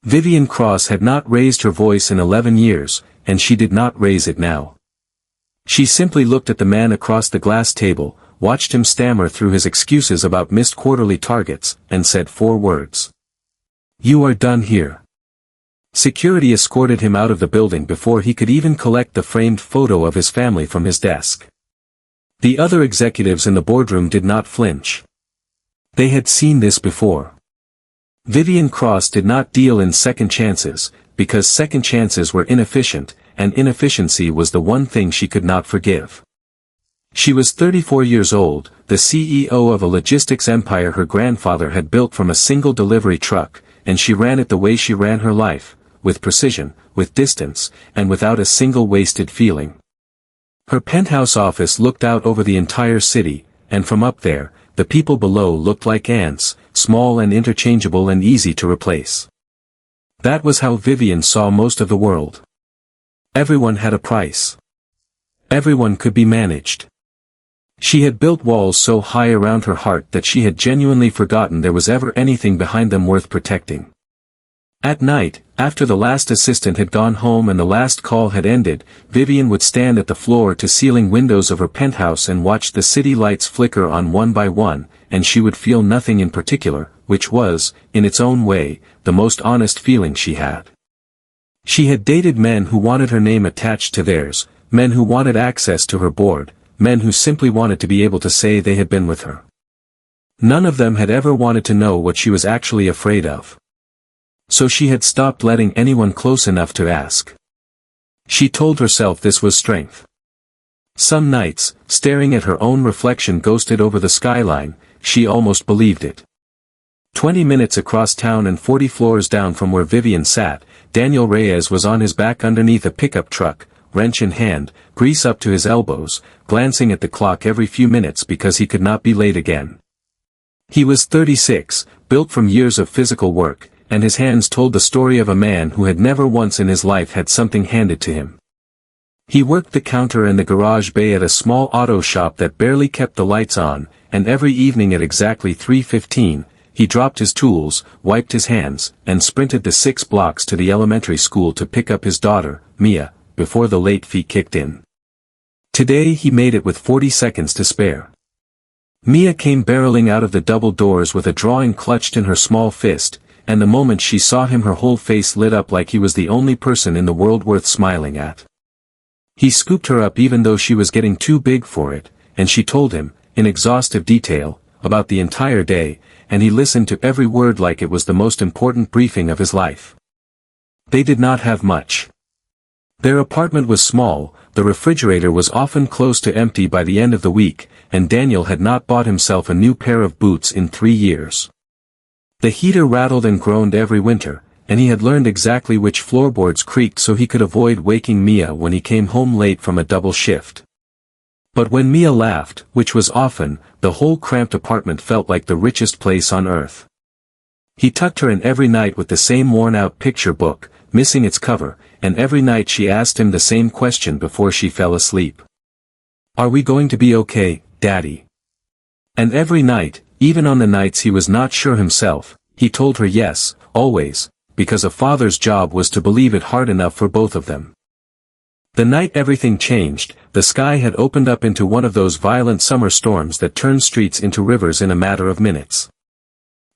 Vivian Cross had not raised her voice in 11 years, and she did not raise it now. She simply looked at the man across the glass table, watched him stammer through his excuses about missed quarterly targets, and said 4 words. "You are done here." Security escorted him out of the building before he could even collect the framed photo of his family from his desk. The other executives in the boardroom did not flinch. They had seen this before. Vivian Cross did not deal in second chances, because second chances were inefficient, and inefficiency was the one thing she could not forgive. She was 34 years old, the CEO of a logistics empire her grandfather had built from a single delivery truck, and she ran it the way she ran her life, with precision, with distance, and without a single wasted feeling. Her penthouse office looked out over the entire city, and from up there, the people below looked like ants, small and interchangeable and easy to replace. That was how Vivian saw most of the world. Everyone had a price. Everyone could be managed. She had built walls so high around her heart that she had genuinely forgotten there was ever anything behind them worth protecting. At night, after the last assistant had gone home and the last call had ended, Vivian would stand at the floor-to-ceiling windows of her penthouse and watch the city lights flicker on one by one, and she would feel nothing in particular, which was, in its own way, the most honest feeling she had. She had dated men who wanted her name attached to theirs, men who wanted access to her board, men who simply wanted to be able to say they had been with her. None of them had ever wanted to know what she was actually afraid of. So she had stopped letting anyone close enough to ask. She told herself this was strength. Some nights, staring at her own reflection ghosted over the skyline, she almost believed it. 20 minutes across town and 40 floors down from where Vivian sat, Daniel Reyes was on his back underneath a pickup truck, wrench in hand, grease up to his elbows, glancing at the clock every few minutes because he could not be late again. He was 36, built from years of physical work, and his hands told the story of a man who had never once in his life had something handed to him. He worked the counter and the garage bay at a small auto shop that barely kept the lights on, and every evening at exactly 3:15, he dropped his tools, wiped his hands, and sprinted the 6 blocks to the elementary school to pick up his daughter, Mia, before the late fee kicked in. Today he made it with 40 seconds to spare. Mia came barreling out of the double doors with a drawing clutched in her small fist, and the moment she saw him her whole face lit up like he was the only person in the world worth smiling at. He scooped her up even though she was getting too big for it, and she told him, in exhaustive detail, about the entire day, and he listened to every word like it was the most important briefing of his life. They did not have much. Their apartment was small, the refrigerator was often close to empty by the end of the week, and Daniel had not bought himself a new pair of boots in 3 years. The heater rattled and groaned every winter, and he had learned exactly which floorboards creaked so he could avoid waking Mia when he came home late from a double shift. But when Mia laughed, which was often, the whole cramped apartment felt like the richest place on earth. He tucked her in every night with the same worn-out picture book, missing its cover, and every night she asked him the same question before she fell asleep. "Are we going to be okay, Daddy?" And every night, even on the nights he was not sure himself, he told her yes, always, because a father's job was to believe it hard enough for both of them. The night everything changed, the sky had opened up into one of those violent summer storms that turn streets into rivers in a matter of minutes.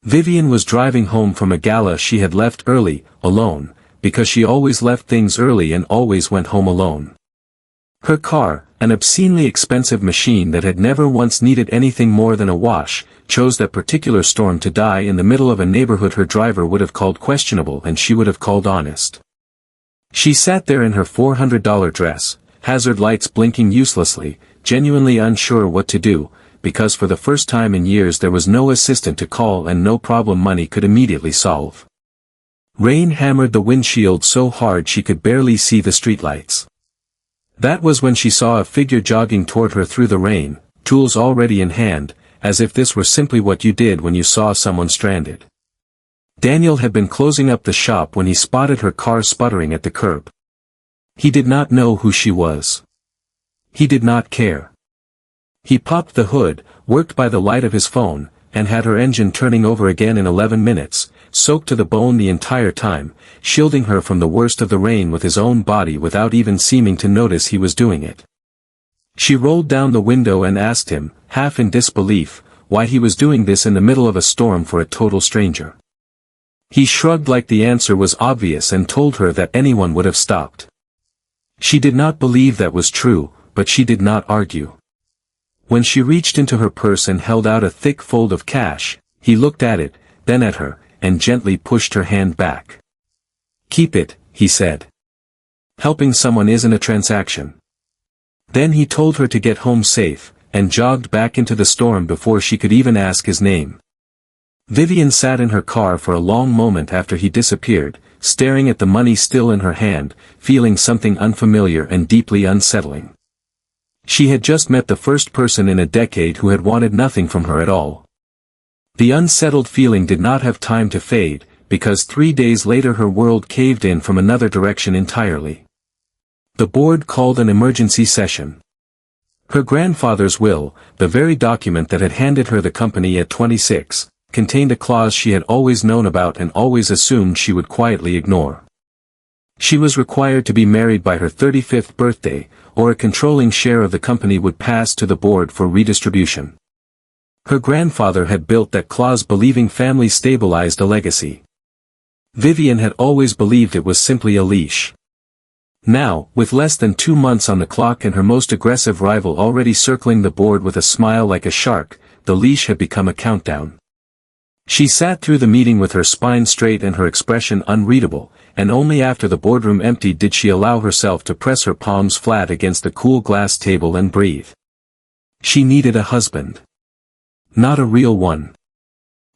Vivian was driving home from a gala she had left early, alone, because she always left things early and always went home alone. Her car, an obscenely expensive machine that had never once needed anything more than a wash, chose that particular storm to die in the middle of a neighborhood her driver would have called questionable and she would have called honest. She sat there in her $400 dress, hazard lights blinking uselessly, genuinely unsure what to do, because for the first time in years there was no assistant to call and no problem money could immediately solve. Rain hammered the windshield so hard she could barely see the streetlights. That was when she saw a figure jogging toward her through the rain, tools already in hand, as if this were simply what you did when you saw someone stranded. Daniel had been closing up the shop when he spotted her car sputtering at the curb. He did not know who she was. He did not care. He popped the hood, worked by the light of his phone, and had her engine turning over again in 11 minutes, soaked to the bone the entire time, shielding her from the worst of the rain with his own body without even seeming to notice he was doing it. She rolled down the window and asked him, half in disbelief, why he was doing this in the middle of a storm for a total stranger. He shrugged like the answer was obvious and told her that anyone would have stopped. She did not believe that was true, but she did not argue. When she reached into her purse and held out a thick fold of cash, he looked at it, then at her, and gently pushed her hand back. "Keep it," he said. "Helping someone isn't a transaction." Then he told her to get home safe, and jogged back into the storm before she could even ask his name. Vivian sat in her car for a long moment after he disappeared, staring at the money still in her hand, feeling something unfamiliar and deeply unsettling. She had just met the first person in a decade who had wanted nothing from her at all. The unsettled feeling did not have time to fade, because 3 days later her world caved in from another direction entirely. The board called an emergency session. Her grandfather's will, the very document that had handed her the company at 26, contained a clause she had always known about and always assumed she would quietly ignore. She was required to be married by her 35th birthday, or a controlling share of the company would pass to the board for redistribution. Her grandfather had built that clause believing family stabilized a legacy. Vivian had always believed it was simply a leash. Now, with less than 2 months on the clock and her most aggressive rival already circling the board with a smile like a shark, the leash had become a countdown. She sat through the meeting with her spine straight and her expression unreadable, and only after the boardroom emptied did she allow herself to press her palms flat against the cool glass table and breathe. She needed a husband. Not a real one.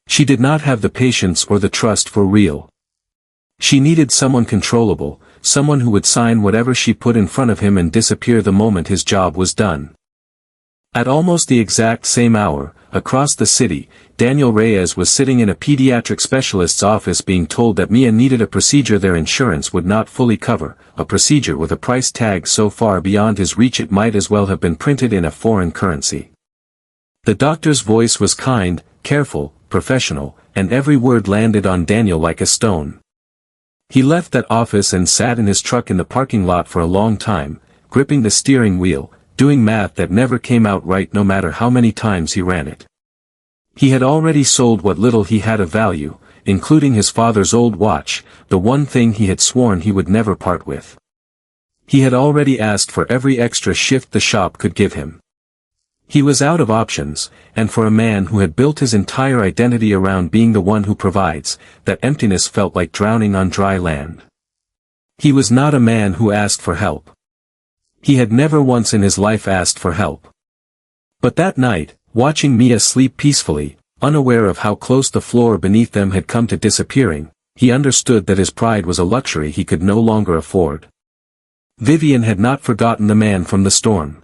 She did not have the patience or the trust for real. She needed someone controllable, someone who would sign whatever she put in front of him and disappear the moment his job was done. At almost the exact same hour, across the city, Daniel Reyes was sitting in a pediatric specialist's office being told that Mia needed a procedure their insurance would not fully cover, a procedure with a price tag so far beyond his reach it might as well have been printed in a foreign currency. The doctor's voice was kind, careful, professional, and every word landed on Daniel like a stone. He left that office and sat in his truck in the parking lot for a long time, gripping the steering wheel, doing math that never came out right no matter how many times he ran it. He had already sold what little he had of value, including his father's old watch, the one thing he had sworn he would never part with. He had already asked for every extra shift the shop could give him. He was out of options, and for a man who had built his entire identity around being the one who provides, that emptiness felt like drowning on dry land. He was not a man who asked for help. He had never once in his life asked for help. But that night, watching Mia sleep peacefully, unaware of how close the floor beneath them had come to disappearing, he understood that his pride was a luxury he could no longer afford. Vivian had not forgotten the man from the storm.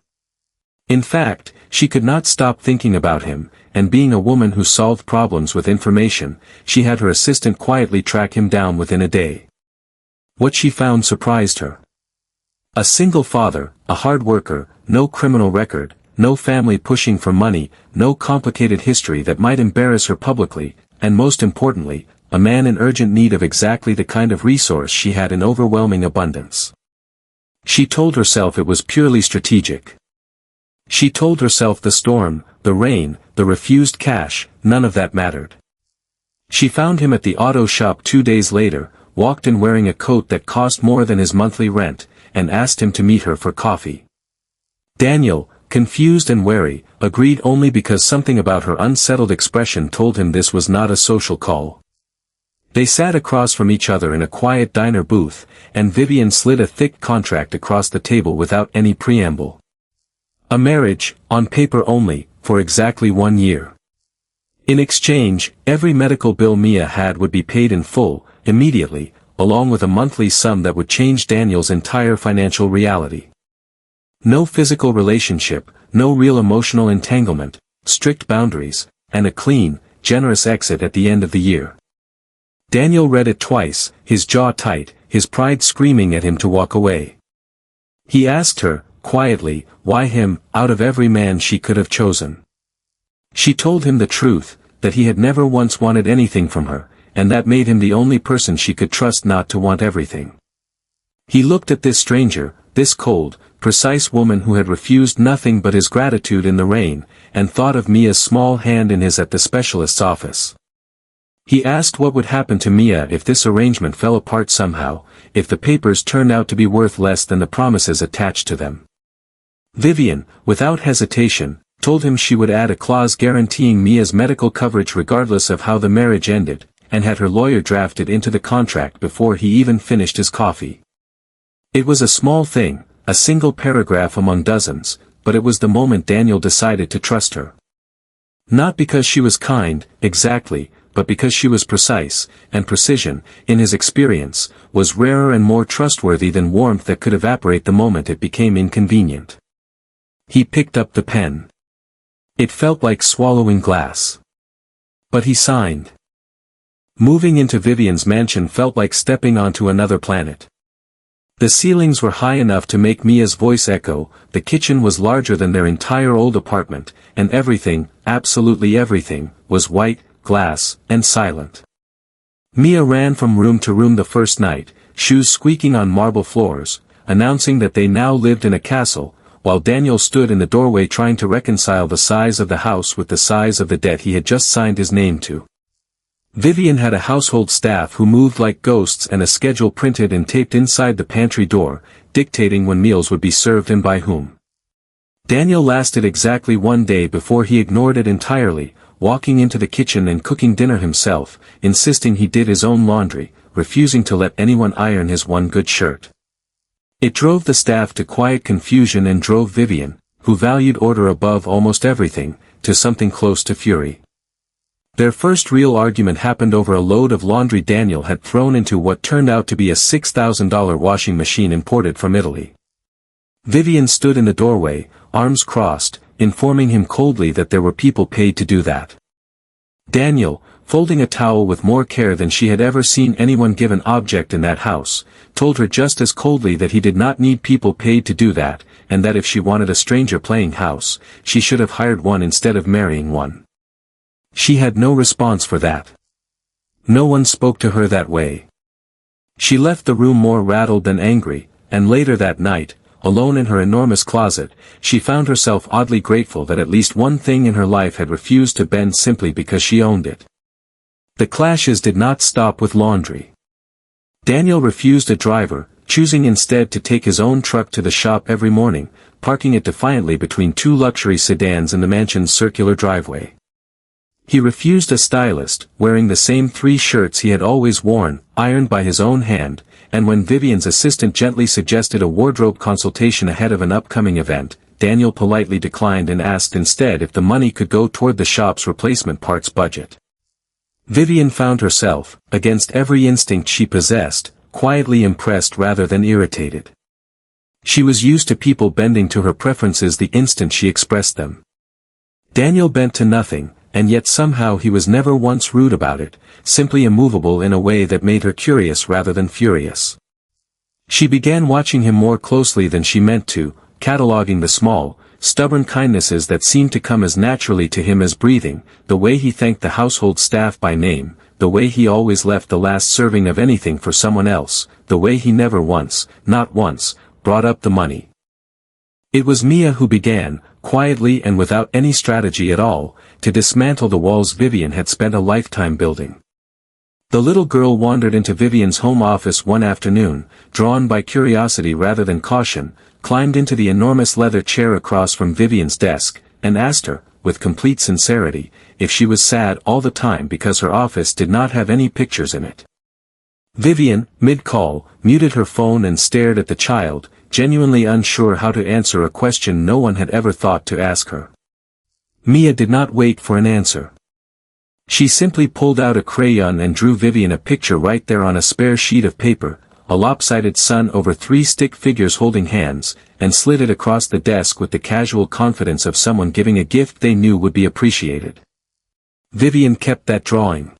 In fact, she could not stop thinking about him, and being a woman who solved problems with information, she had her assistant quietly track him down within a day. What she found surprised her. A single father, a hard worker, no criminal record, no family pushing for money, no complicated history that might embarrass her publicly, and most importantly, a man in urgent need of exactly the kind of resource she had in overwhelming abundance. She told herself it was purely strategic. She told herself the storm, the rain, the refused cash, none of that mattered. She found him at the auto shop 2 days later, walked in wearing a coat that cost more than his monthly rent, and asked him to meet her for coffee. Daniel, confused and wary, agreed only because something about her unsettled expression told him this was not a social call. They sat across from each other in a quiet diner booth, and Vivian slid a thick contract across the table without any preamble. A marriage, on paper only, for exactly 1 year. In exchange, every medical bill Mia had would be paid in full, immediately, along with a monthly sum that would change Daniel's entire financial reality. No physical relationship, no real emotional entanglement, strict boundaries, and a clean, generous exit at the end of the year. Daniel read it twice, his jaw tight, his pride screaming at him to walk away. He asked her, quietly, why him, out of every man she could have chosen. She told him the truth, that he had never once wanted anything from her, and that made him the only person she could trust not to want everything. He looked at this stranger, this cold, precise woman who had refused nothing but his gratitude in the rain, and thought of Mia's small hand in his at the specialist's office. He asked what would happen to Mia if this arrangement fell apart somehow, if the papers turned out to be worth less than the promises attached to them. Vivian, without hesitation, told him she would add a clause guaranteeing Mia's medical coverage regardless of how the marriage ended, and had her lawyer draft it into the contract before he even finished his coffee. It was a small thing, a single paragraph among dozens, but it was the moment Daniel decided to trust her. Not because she was kind, exactly, but because she was precise, and precision, in his experience, was rarer and more trustworthy than warmth that could evaporate the moment it became inconvenient. He picked up the pen. It felt like swallowing glass. But he signed. Moving into Vivian's mansion felt like stepping onto another planet. The ceilings were high enough to make Mia's voice echo, the kitchen was larger than their entire old apartment, and everything, absolutely everything, was white, glass, and silent. Mia ran from room to room the first night, shoes squeaking on marble floors, announcing that they now lived in a castle, while Daniel stood in the doorway trying to reconcile the size of the house with the size of the debt he had just signed his name to. Vivian had a household staff who moved like ghosts and a schedule printed and taped inside the pantry door, dictating when meals would be served and by whom. Daniel lasted exactly one day before he ignored it entirely, walking into the kitchen and cooking dinner himself, insisting he did his own laundry, refusing to let anyone iron his one good shirt. It drove the staff to quiet confusion and drove Vivian, who valued order above almost everything, to something close to fury. Their first real argument happened over a load of laundry Daniel had thrown into what turned out to be a $6,000 washing machine imported from Italy. Vivian stood in the doorway, arms crossed, informing him coldly that there were people paid to do that. Daniel, folding a towel with more care than she had ever seen anyone give an object in that house, told her just as coldly that he did not need people paid to do that, and that if she wanted a stranger playing house, she should have hired one instead of marrying one. She had no response for that. No one spoke to her that way. She left the room more rattled than angry, and later that night, alone in her enormous closet, she found herself oddly grateful that at least one thing in her life had refused to bend simply because she owned it. The clashes did not stop with laundry. Daniel refused a driver, choosing instead to take his own truck to the shop every morning, parking it defiantly between two luxury sedans in the mansion's circular driveway. He refused a stylist, wearing the same 3 shirts he had always worn, ironed by his own hand, and when Vivian's assistant gently suggested a wardrobe consultation ahead of an upcoming event, Daniel politely declined and asked instead if the money could go toward the shop's replacement parts budget. Vivian found herself, against every instinct she possessed, quietly impressed rather than irritated. She was used to people bending to her preferences the instant she expressed them. Daniel bent to nothing, and yet somehow he was never once rude about it, simply immovable in a way that made her curious rather than furious. She began watching him more closely than she meant to, cataloging the small, stubborn kindnesses that seemed to come as naturally to him as breathing, the way he thanked the household staff by name, the way he always left the last serving of anything for someone else, the way he never once, not once, brought up the money. It was Mia who began, quietly and without any strategy at all, to dismantle the walls Vivian had spent a lifetime building. The little girl wandered into Vivian's home office one afternoon, drawn by curiosity rather than caution, climbed into the enormous leather chair across from Vivian's desk, and asked her, with complete sincerity, if she was sad all the time because her office did not have any pictures in it. Vivian, mid-call, muted her phone and stared at the child, genuinely unsure how to answer a question no one had ever thought to ask her. Mia did not wait for an answer. She simply pulled out a crayon and drew Vivian a picture right there on a spare sheet of paper, a lopsided sun over 3 stick figures holding hands, and slid it across the desk with the casual confidence of someone giving a gift they knew would be appreciated. Vivian kept that drawing.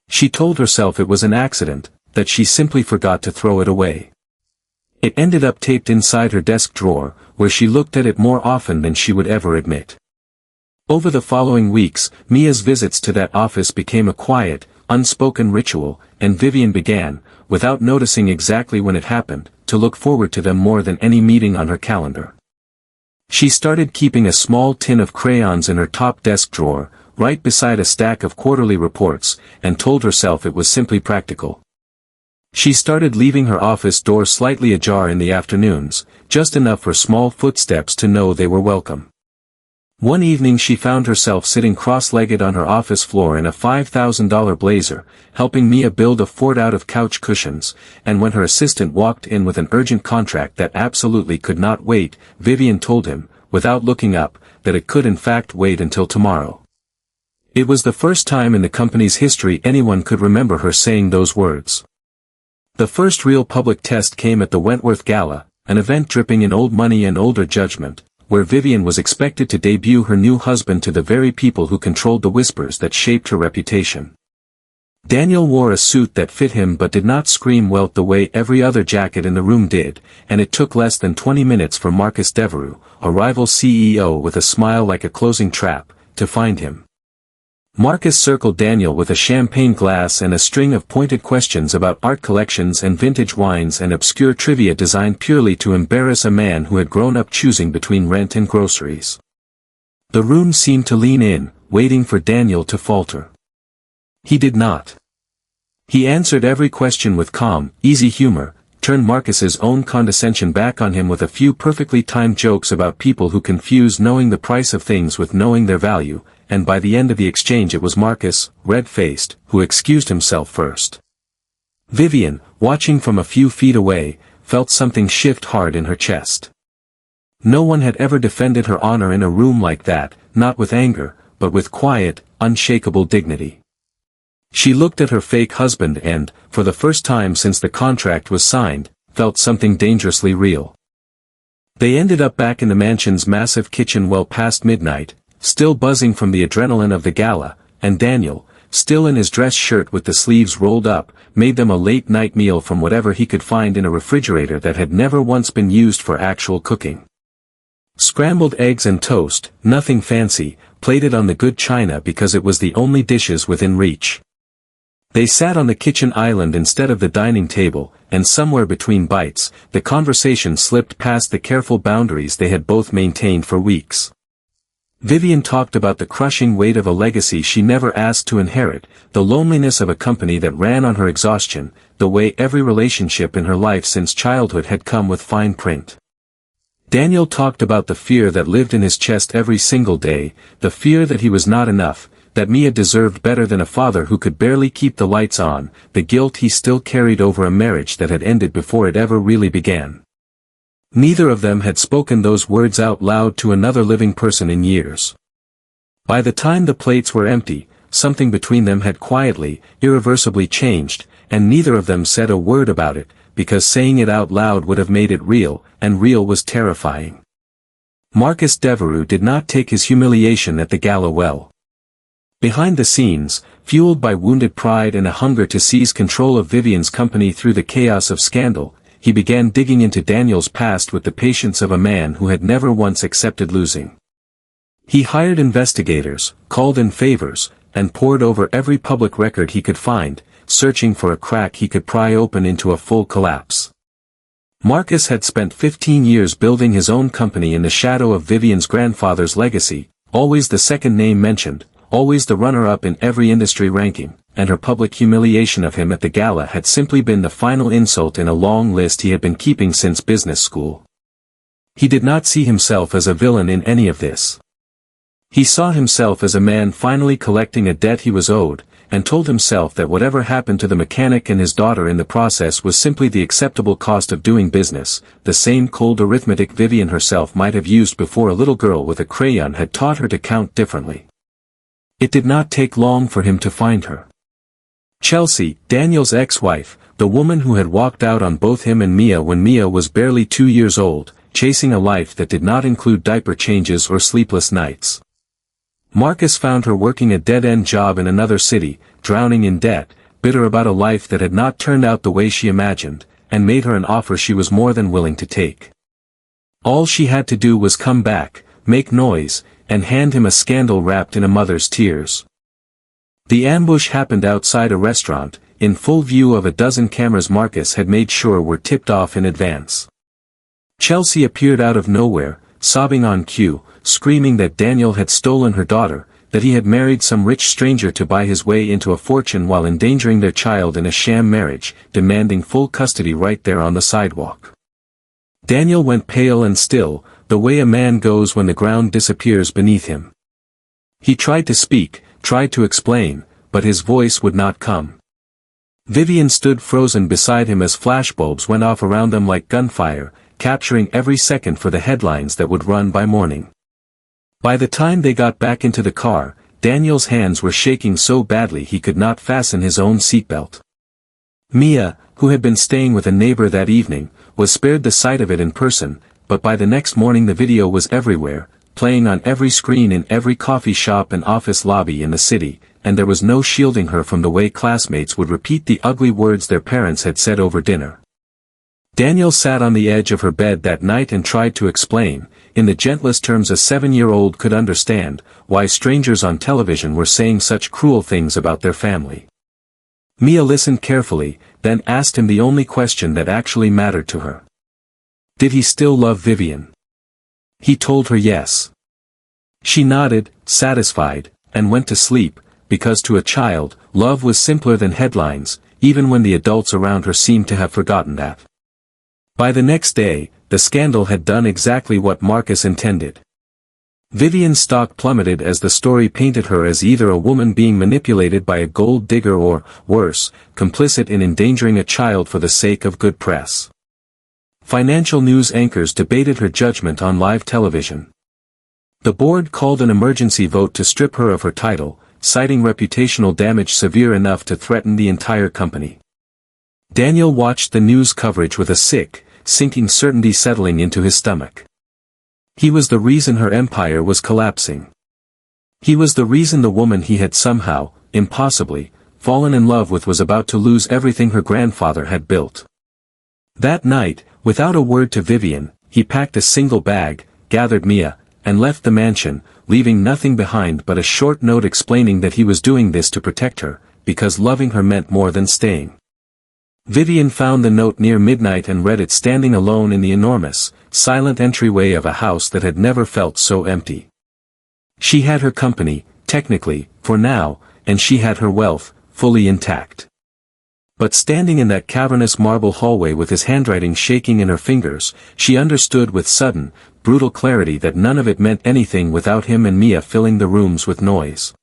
She told herself it was an accident, that she simply forgot to throw it away. It ended up taped inside her desk drawer, where she looked at it more often than she would ever admit. Over the following weeks, Mia's visits to that office became a quiet, unspoken ritual, and Vivian began, without noticing exactly when it happened, to look forward to them more than any meeting on her calendar. She started keeping a small tin of crayons in her top desk drawer, right beside a stack of quarterly reports, and told herself it was simply practical. She started leaving her office door slightly ajar in the afternoons, just enough for small footsteps to know they were welcome. One evening she found herself sitting cross-legged on her office floor in a $5,000 blazer, helping Mia build a fort out of couch cushions, and when her assistant walked in with an urgent contract that absolutely could not wait, Vivian told him, without looking up, that it could in fact wait until tomorrow. It was the first time in the company's history anyone could remember her saying those words. The first real public test came at the Wentworth Gala, an event dripping in old money and older judgment, where Vivian was expected to debut her new husband to the very people who controlled the whispers that shaped her reputation. Daniel wore a suit that fit him but did not scream welt the way every other jacket in the room did, and it took less than 20 minutes for Marcus Devereux, a rival CEO with a smile like a closing trap, to find him. Marcus circled Daniel with a champagne glass and a string of pointed questions about art collections and vintage wines and obscure trivia designed purely to embarrass a man who had grown up choosing between rent and groceries. The room seemed to lean in, waiting for Daniel to falter. He did not. He answered every question with calm, easy humor, turned Marcus's own condescension back on him with a few perfectly timed jokes about people who confuse knowing the price of things with knowing their value, and by the end of the exchange it was Marcus, red-faced, who excused himself first. Vivian, watching from a few feet away, felt something shift hard in her chest. No one had ever defended her honor in a room like that, not with anger, but with quiet, unshakable dignity. She looked at her fake husband and, for the first time since the contract was signed, felt something dangerously real. They ended up back in the mansion's massive kitchen well past midnight, still buzzing from the adrenaline of the gala, and Daniel, still in his dress shirt with the sleeves rolled up, made them a late-night meal from whatever he could find in a refrigerator that had never once been used for actual cooking. Scrambled eggs and toast, nothing fancy, plated on the good china because it was the only dishes within reach. They sat on the kitchen island instead of the dining table, and somewhere between bites, the conversation slipped past the careful boundaries they had both maintained for weeks. Vivian talked about the crushing weight of a legacy she never asked to inherit, the loneliness of a company that ran on her exhaustion, the way every relationship in her life since childhood had come with fine print. Daniel talked about the fear that lived in his chest every single day, the fear that he was not enough, that Mia deserved better than a father who could barely keep the lights on, the guilt he still carried over a marriage that had ended before it ever really began. Neither of them had spoken those words out loud to another living person in years. By the time the plates were empty, something between them had quietly, irreversibly changed, and neither of them said a word about it, because saying it out loud would have made it real, and real was terrifying. Marcus Devereux did not take his humiliation at the gala well. Behind the scenes, fueled by wounded pride and a hunger to seize control of Vivian's company through the chaos of scandal, he began digging into Daniel's past with the patience of a man who had never once accepted losing. He hired investigators, called in favors, and pored over every public record he could find, searching for a crack he could pry open into a full collapse. Marcus had spent 15 years building his own company in the shadow of Vivian's grandfather's legacy, always the second name mentioned, always the runner-up in every industry ranking, and her public humiliation of him at the gala had simply been the final insult in a long list he had been keeping since business school. He did not see himself as a villain in any of this. He saw himself as a man finally collecting a debt he was owed, and told himself that whatever happened to the mechanic and his daughter in the process was simply the acceptable cost of doing business, the same cold arithmetic Vivian herself might have used before a little girl with a crayon had taught her to count differently. It did not take long for him to find her. Chelsea, Daniel's ex-wife, the woman who had walked out on both him and Mia when Mia was barely 2 years old, chasing a life that did not include diaper changes or sleepless nights. Marcus found her working a dead-end job in another city, drowning in debt, bitter about a life that had not turned out the way she imagined, and made her an offer she was more than willing to take. All she had to do was come back, make noise, and hand him a scandal wrapped in a mother's tears. The ambush happened outside a restaurant, in full view of a dozen cameras Marcus had made sure were tipped off in advance. Chelsea appeared out of nowhere, sobbing on cue, screaming that Daniel had stolen her daughter, that he had married some rich stranger to buy his way into a fortune while endangering their child in a sham marriage, demanding full custody right there on the sidewalk. Daniel went pale and still, the way a man goes when the ground disappears beneath him. He tried to speak, tried to explain, but his voice would not come. Vivian stood frozen beside him as flashbulbs went off around them like gunfire, capturing every second for the headlines that would run by morning. By the time they got back into the car, Daniel's hands were shaking so badly he could not fasten his own seatbelt. Mia, who had been staying with a neighbor that evening, was spared the sight of it in person, but by the next morning the video was everywhere, playing on every screen in every coffee shop and office lobby in the city, and there was no shielding her from the way classmates would repeat the ugly words their parents had said over dinner. Daniel sat on the edge of her bed that night and tried to explain, in the gentlest terms a 7-year-old could understand, why strangers on television were saying such cruel things about their family. Mia listened carefully, then asked him the only question that actually mattered to her. Did he still love Vivian? He told her yes. She nodded, satisfied, and went to sleep, because to a child, love was simpler than headlines, even when the adults around her seemed to have forgotten that. By the next day, the scandal had done exactly what Marcus intended. Vivian's stock plummeted as the story painted her as either a woman being manipulated by a gold digger or, worse, complicit in endangering a child for the sake of good press. Financial news anchors debated her judgment on live television. The board called an emergency vote to strip her of her title, citing reputational damage severe enough to threaten the entire company. Daniel watched the news coverage with a sinking certainty settling into his stomach. He was the reason her empire was collapsing. He was the reason the woman he had somehow, impossibly, fallen in love with was about to lose everything her grandfather had built. That night, without a word to Vivian, he packed a single bag, gathered Mia, and left the mansion, leaving nothing behind but a short note explaining that he was doing this to protect her, because loving her meant more than staying. Vivian found the note near midnight and read it standing alone in the enormous, silent entryway of a house that had never felt so empty. She had her company, technically, for now, and she had her wealth, fully intact. But standing in that cavernous marble hallway with his handwriting shaking in her fingers, she understood with sudden, brutal clarity that none of it meant anything without him and Mia filling the rooms with noise.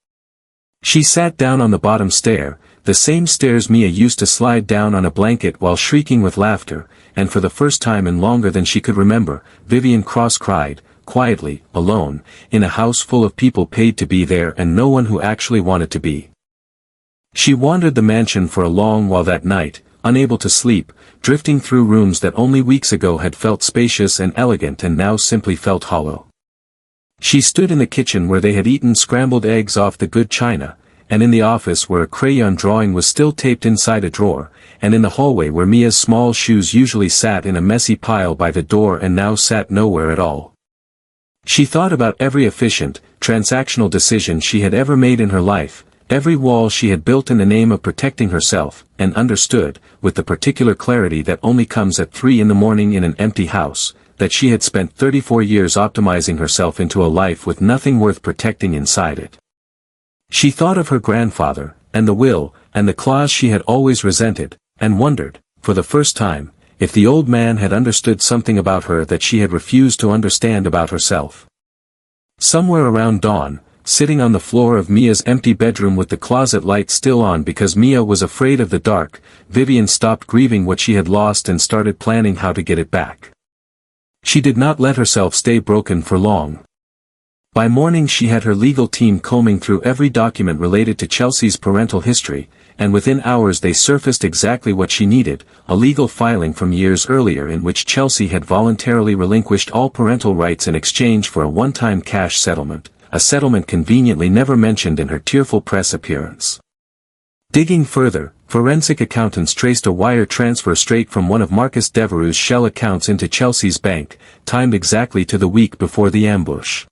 She sat down on the bottom stair, the same stairs Mia used to slide down on a blanket while shrieking with laughter, and for the first time in longer than she could remember, Vivian Cross cried, quietly, alone, in a house full of people paid to be there and no one who actually wanted to be. She wandered the mansion for a long while that night, unable to sleep, drifting through rooms that only weeks ago had felt spacious and elegant and now simply felt hollow. She stood in the kitchen where they had eaten scrambled eggs off the good china, and in the office where a crayon drawing was still taped inside a drawer, and in the hallway where Mia's small shoes usually sat in a messy pile by the door and now sat nowhere at all. She thought about every efficient, transactional decision she had ever made in her life, every wall she had built in the name of protecting herself, and understood, with the particular clarity that only comes at 3 a.m. in an empty house, that she had spent 34 years optimizing herself into a life with nothing worth protecting inside it. She thought of her grandfather, and the will, and the clause she had always resented, and wondered, for the first time, if the old man had understood something about her that she had refused to understand about herself. Somewhere around dawn, sitting on the floor of Mia's empty bedroom with the closet light still on because Mia was afraid of the dark, Vivian stopped grieving what she had lost and started planning how to get it back. She did not let herself stay broken for long. By morning she had her legal team combing through every document related to Chelsea's parental history, and within hours they surfaced exactly what she needed, a legal filing from years earlier in which Chelsea had voluntarily relinquished all parental rights in exchange for a one-time cash settlement, a settlement conveniently never mentioned in her tearful press appearance. Digging further, forensic accountants traced a wire transfer straight from one of Marcus Devereux's shell accounts into Chelsea's bank, timed exactly to the week before the ambush.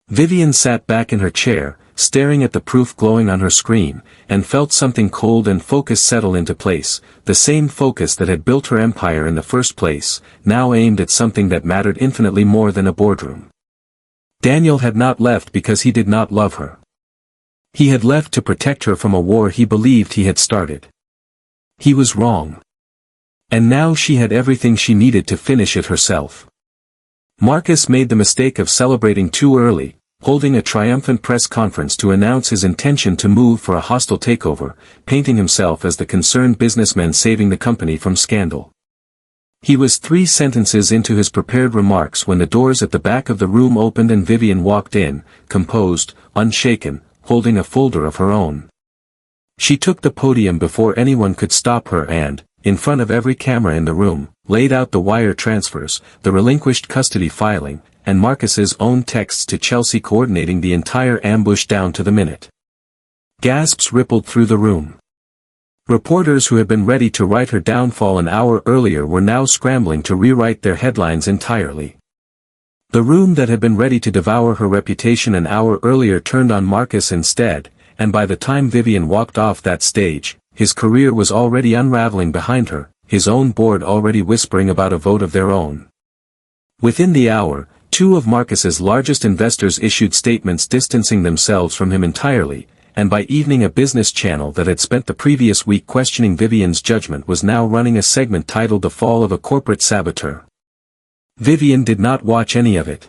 Vivian sat back in her chair, staring at the proof glowing on her screen, and felt something cold and focused settle into place, the same focus that had built her empire in the first place, now aimed at something that mattered infinitely more than a boardroom. Daniel had not left because he did not love her. He had left to protect her from a war he believed he had started. He was wrong. And now she had everything she needed to finish it herself. Marcus made the mistake of celebrating too early, holding a triumphant press conference to announce his intention to move for a hostile takeover, painting himself as the concerned businessman saving the company from scandal. He was 3 sentences into his prepared remarks when the doors at the back of the room opened and Vivian walked in, composed, unshaken, holding a folder of her own. She took the podium before anyone could stop her and, in front of every camera in the room, laid out the wire transfers, the relinquished custody filing, and Marcus's own texts to Chelsea coordinating the entire ambush down to the minute. Gasps rippled through the room. Reporters who had been ready to write her downfall an hour earlier were now scrambling to rewrite their headlines entirely. The room that had been ready to devour her reputation an hour earlier turned on Marcus instead, and by the time Vivian walked off that stage, his career was already unraveling behind her, his own board already whispering about a vote of their own. Within the hour, 2 of Marcus's largest investors issued statements distancing themselves from him entirely, and by evening a business channel that had spent the previous week questioning Vivian's judgment was now running a segment titled The Fall of a Corporate Saboteur. Vivian did not watch any of it.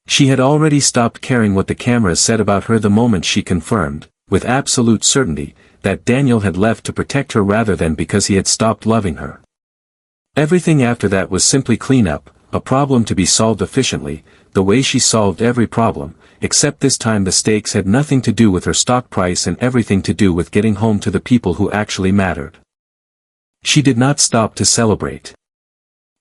She had already stopped caring what the cameras said about her the moment she confirmed, with absolute certainty, that Daniel had left to protect her rather than because he had stopped loving her. Everything after that was simply cleanup, a problem to be solved efficiently, the way she solved every problem, except this time the stakes had nothing to do with her stock price and everything to do with getting home to the people who actually mattered. She did not stop to celebrate.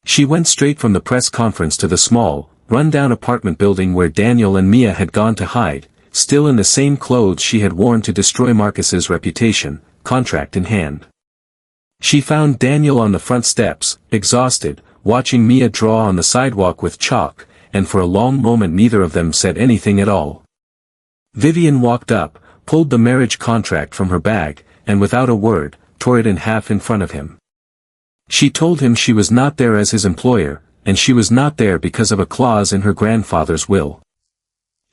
She went straight from the press conference to the small, run-down apartment building where Daniel and Mia had gone to hide, still in the same clothes she had worn to destroy Marcus's reputation, contract in hand. She found Daniel on the front steps, exhausted, watching Mia draw on the sidewalk with chalk, and for a long moment neither of them said anything at all. Vivian walked up, pulled the marriage contract from her bag, and without a word, tore it in half in front of him. She told him she was not there as his employer, and she was not there because of a clause in her grandfather's will.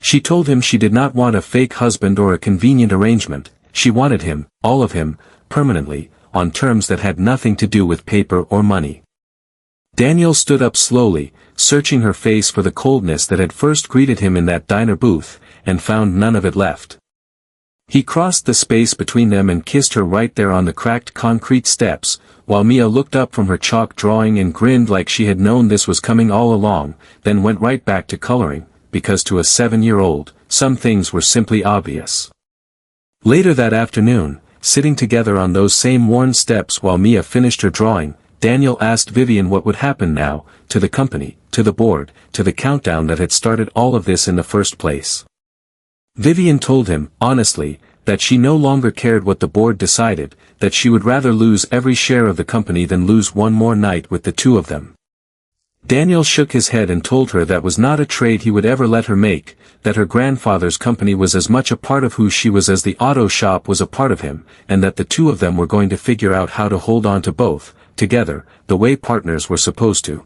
She told him she did not want a fake husband or a convenient arrangement, she wanted him, all of him, permanently, on terms that had nothing to do with paper or money. Daniel stood up slowly, searching her face for the coldness that had first greeted him in that diner booth, and found none of it left. He crossed the space between them and kissed her right there on the cracked concrete steps, while Mia looked up from her chalk drawing and grinned like she had known this was coming all along, then went right back to coloring, because to a 7-year-old, some things were simply obvious. Later that afternoon, sitting together on those same worn steps while Mia finished her drawing, Daniel asked Vivian what would happen now, to the company, to the board, to the countdown that had started all of this in the first place. Vivian told him, honestly, that she no longer cared what the board decided, that she would rather lose every share of the company than lose one more night with the 2 of them. Daniel shook his head and told her that was not a trade he would ever let her make, that her grandfather's company was as much a part of who she was as the auto shop was a part of him, and that the 2 of them were going to figure out how to hold on to both, together, the way partners were supposed to.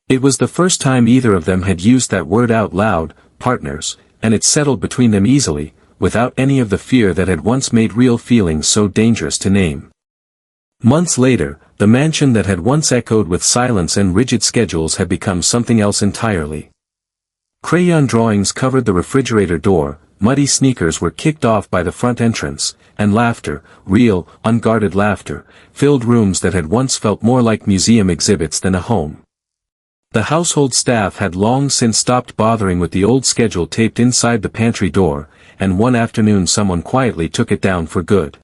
It was the first time either of them had used that word out loud, partners, and it settled between them easily, without any of the fear that had once made real feelings so dangerous to name. Months later, the mansion that had once echoed with silence and rigid schedules had become something else entirely. Crayon drawings covered the refrigerator door, muddy sneakers were kicked off by the front entrance, and laughter, real, unguarded laughter, filled rooms that had once felt more like museum exhibits than a home. The household staff had long since stopped bothering with the old schedule taped inside the pantry door, and one afternoon someone quietly took it down for good.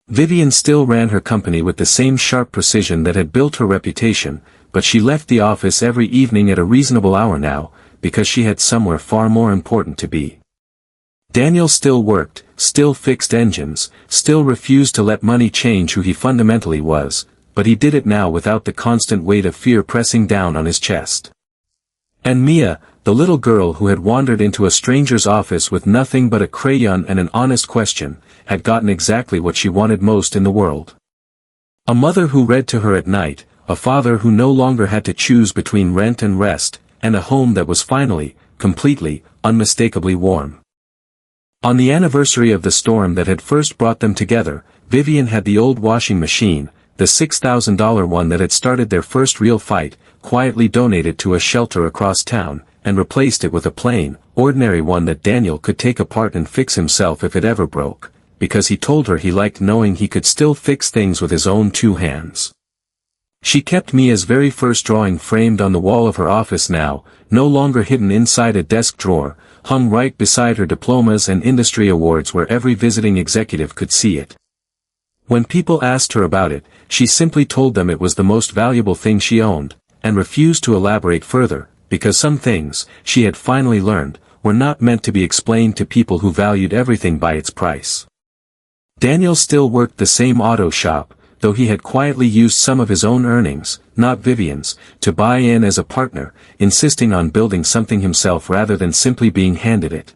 Vivian still ran her company with the same sharp precision that had built her reputation, but she left the office every evening at a reasonable hour now, because she had somewhere far more important to be. Daniel still worked, still fixed engines, still refused to let money change who he fundamentally was, but he did it now without the constant weight of fear pressing down on his chest. And Mia, the little girl who had wandered into a stranger's office with nothing but a crayon and an honest question, had gotten exactly what she wanted most in the world. A mother who read to her at night, a father who no longer had to choose between rent and rest, and a home that was finally, completely, unmistakably warm. On the anniversary of the storm that had first brought them together, Vivian had the old washing machine, the $6,000 one that had started their first real fight, quietly donated to a shelter across town, and replaced it with a plain, ordinary one that Daniel could take apart and fix himself if it ever broke, because he told her he liked knowing he could still fix things with his own two hands. She kept Mia's very first drawing framed on the wall of her office now, no longer hidden inside a desk drawer, hung right beside her diplomas and industry awards where every visiting executive could see it. When people asked her about it, she simply told them it was the most valuable thing she owned, and refused to elaborate further, because some things, she had finally learned, were not meant to be explained to people who valued everything by its price. Daniel still worked the same auto shop, though he had quietly used some of his own earnings, not Vivian's, to buy in as a partner, insisting on building something himself rather than simply being handed it.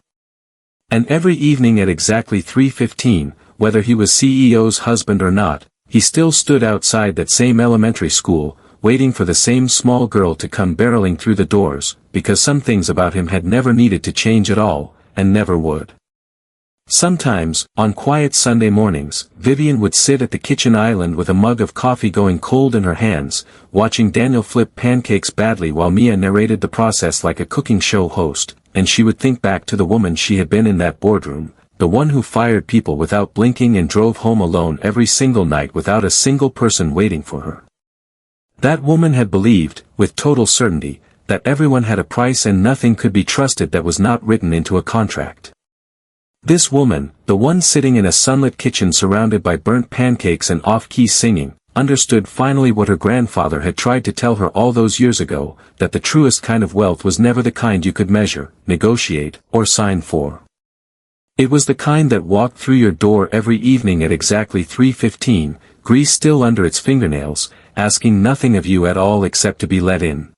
And every evening at exactly 3:15, whether he was CEO's husband or not, he still stood outside that same elementary school, waiting for the same small girl to come barreling through the doors, because some things about him had never needed to change at all, and never would. Sometimes, on quiet Sunday mornings, Vivian would sit at the kitchen island with a mug of coffee going cold in her hands, watching Daniel flip pancakes badly while Mia narrated the process like a cooking show host, and she would think back to the woman she had been in that boardroom, the one who fired people without blinking and drove home alone every single night without a single person waiting for her. That woman had believed, with total certainty, that everyone had a price and nothing could be trusted that was not written into a contract. This woman, the one sitting in a sunlit kitchen surrounded by burnt pancakes and off-key singing, understood finally what her grandfather had tried to tell her all those years ago, that the truest kind of wealth was never the kind you could measure, negotiate, or sign for. It was the kind that walked through your door every evening at exactly 3:15, grease still under its fingernails, asking nothing of you at all except to be let in.